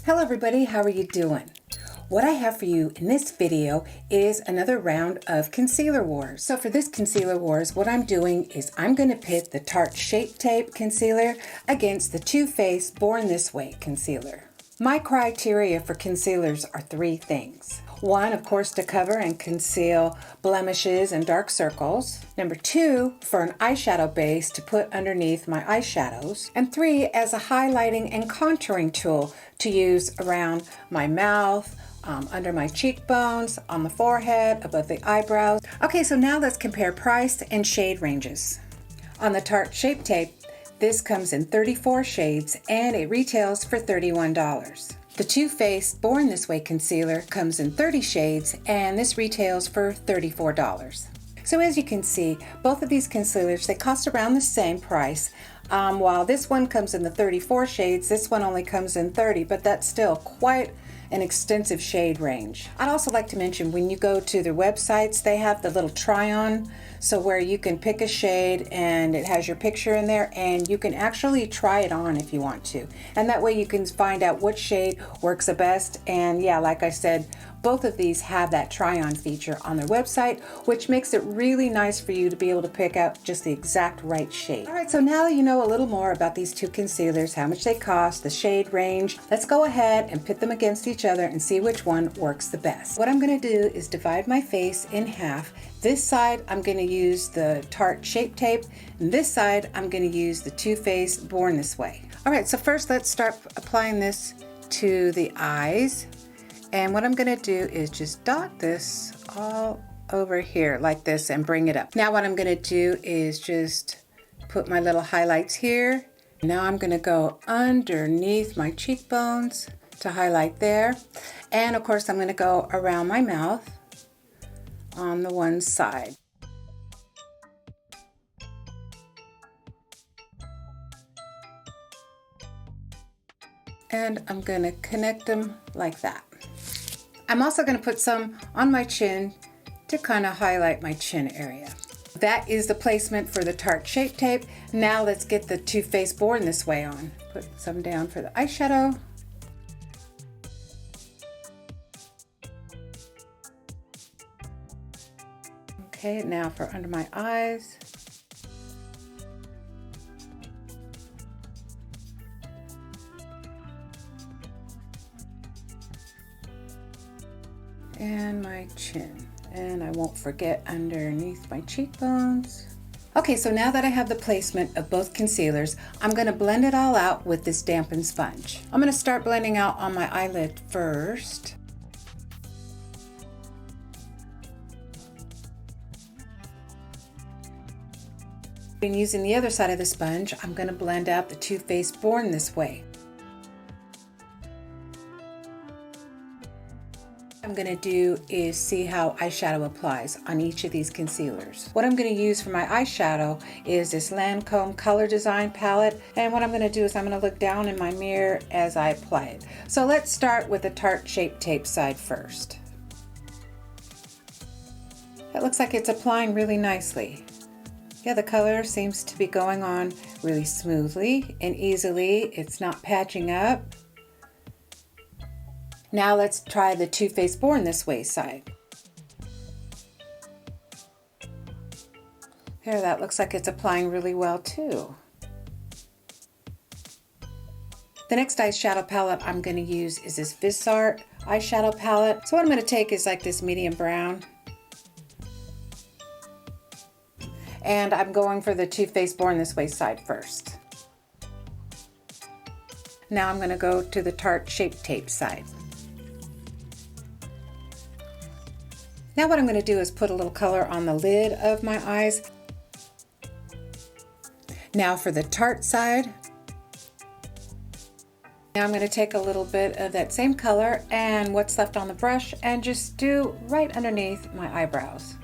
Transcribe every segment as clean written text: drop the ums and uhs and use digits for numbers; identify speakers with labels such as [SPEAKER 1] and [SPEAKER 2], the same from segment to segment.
[SPEAKER 1] Hello everybody, how are you doing? What I have for you in this video is another round of concealer wars. So for this concealer wars, what I'm doing is I'm going to pit the Tarte Shape Tape concealer against the Too Faced Born This Way concealer. My criteria for concealers are three things. One, of course, to cover and conceal blemishes and dark circles. Number two, for an eyeshadow base to put underneath my eyeshadows. And three, as a highlighting and contouring tool to use around my mouth, under my cheekbones, on the forehead, above the eyebrows. Okay, so now let's compare price and shade ranges. On the Tarte Shape Tape, this comes in 34 shades and it retails for $31. The Too Faced Born This Way concealer comes in 30 shades and this retails for $34. So as you can see, both of these concealers, they cost around the same price. While this one comes in the 34 shades, this one only comes in 30, but that's still quite an extensive shade range. I'd also like to mention when you go to their websites, they have the little try-on, so where you can pick a shade and it has your picture in there and you can actually try it on if you want to. And that way you can find out what shade works the best. And yeah, like I said, both of these have that try-on feature on their website, which makes it really nice for you to be able to pick out just the exact right shade. All right, so now that you know a little more about these two concealers, how much they cost, the shade range, let's go ahead and pit them against each other and see which one works the best. What I'm going to do is divide my face in half. This side I'm going to use the Tarte Shape Tape, and this side I'm going to use the Too Faced Born This Way. All right, so first let's start applying this to the eyes. And what I'm going to do is just dot this all over here like this and bring it up. Now what I'm going to do is just put my little highlights here. Now I'm going to go underneath my cheekbones to highlight there. And of course I'm going to go around my mouth on the one side. And I'm going to connect them like that. I'm also going to put some on my chin to kind of highlight my chin area. That is the placement for the Tarte Shape Tape. Now let's get the Too Faced Born This Way on. Put some down for the eyeshadow. Okay, now for under my eyes. And my chin. And I won't forget underneath my cheekbones. Okay, so now that I have the placement of both concealers, I'm going to blend it all out with this dampened sponge. I'm going to start blending out on my eyelid first. And using the other side of the sponge, I'm going to blend out the Too Faced Born This Way. What I'm going to do is see how eyeshadow applies on each of these concealers. What I'm going to use for my eyeshadow is this Lancome Color Design palette, and what I'm going to do is I'm going to look down in my mirror as I apply it. So let's start with the Tarte Shape Tape side first. It looks like it's applying really nicely. Yeah, the color seems to be going on really smoothly and easily. It's not patching up. Now let's try the Too Faced Born This Way side. There, that looks like it's applying really well too. The next eyeshadow palette I'm going to use is this Art eyeshadow palette. So what I'm going to take is like this medium brown. And I'm going for the Too Faced Born This Way side first. Now I'm going to go to the Tarte Shape Tape side. Now what I'm going to do is put a little color on the lid of my eyes. Now for the Tarte side. Now I'm going to take a little bit of that same color and what's left on the brush and just do right underneath my eyebrows.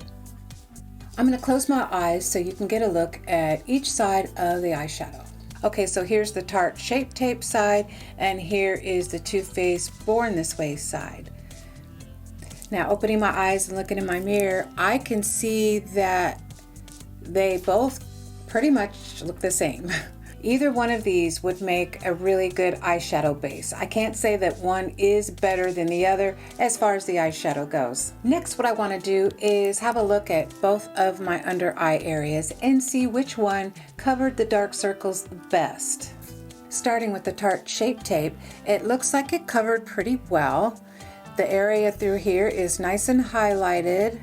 [SPEAKER 1] I'm going to close my eyes so you can get a look at each side of the eyeshadow. Okay, so here's the Tarte Shape Tape side and here is the Too Faced Born This Way side. Now opening my eyes and looking in my mirror, I can see that they both pretty much look the same. Either one of these would make a really good eyeshadow base. I can't say that one is better than the other as far as the eyeshadow goes. Next, what I want to do is have a look at both of my under eye areas and see which one covered the dark circles the best. Starting with the Tarte Shape Tape, it looks like it covered pretty well. The area through here is nice and highlighted.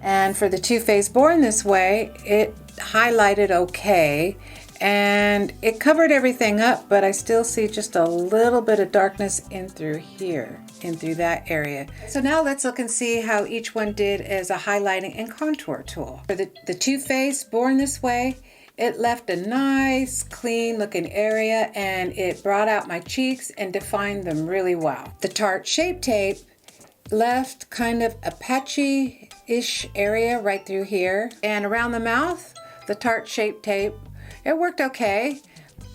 [SPEAKER 1] And for the Too Faced Born This Way, it highlighted okay. And it covered everything up, but I still see just a little bit of darkness in through here, in through that area. So now let's look and see how each one did as a highlighting and contour tool. For the Too Faced Born This Way, it left a nice, clean looking area and it brought out my cheeks and defined them really well. The Tarte Shape Tape left kind of a patchy-ish area right through here. And around the mouth, the Tarte Shape Tape, it worked okay,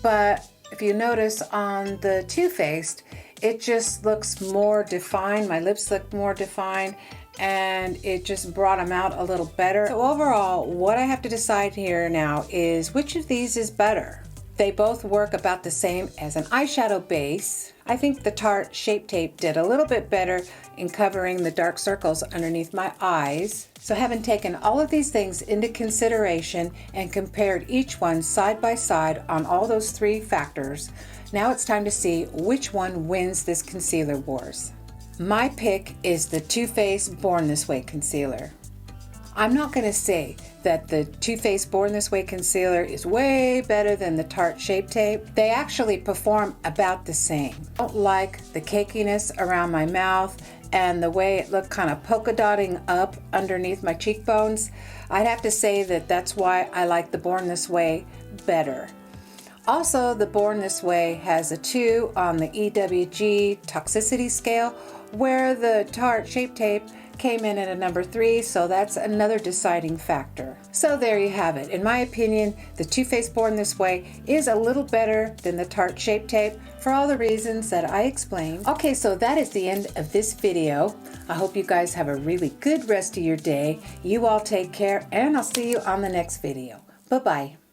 [SPEAKER 1] but if you notice on the Too Faced, it just looks more defined. My lips look more defined and it just brought them out a little better. So overall, what I have to decide here now is which of these is better. They both work about the same as an eyeshadow base. I think the Tarte Shape Tape did a little bit better in covering the dark circles underneath my eyes. So having taken all of these things into consideration and compared each one side by side on all those three factors, now it's time to see which one wins this concealer wars. My pick is the Too Faced Born This Way concealer. I'm not going to say that the Too Faced Born This Way concealer is way better than the Tarte Shape Tape. They actually perform about the same. I don't like the cakiness around my mouth and the way it looked kind of polka dotting up underneath my cheekbones. I'd have to say that that's why I like the Born This Way better. Also, the Born This Way has a 2 on the EWG toxicity scale, where the Tarte Shape Tape came in at a number 3, so that's another deciding factor. So there you have it. In my opinion, the Too Faced Born This Way is a little better than the Tarte Shape Tape for all the reasons that I explained. Okay, so that is the end of this video. I hope you guys have a really good rest of your day. You all take care, and I'll see you on the next video. Bye-bye.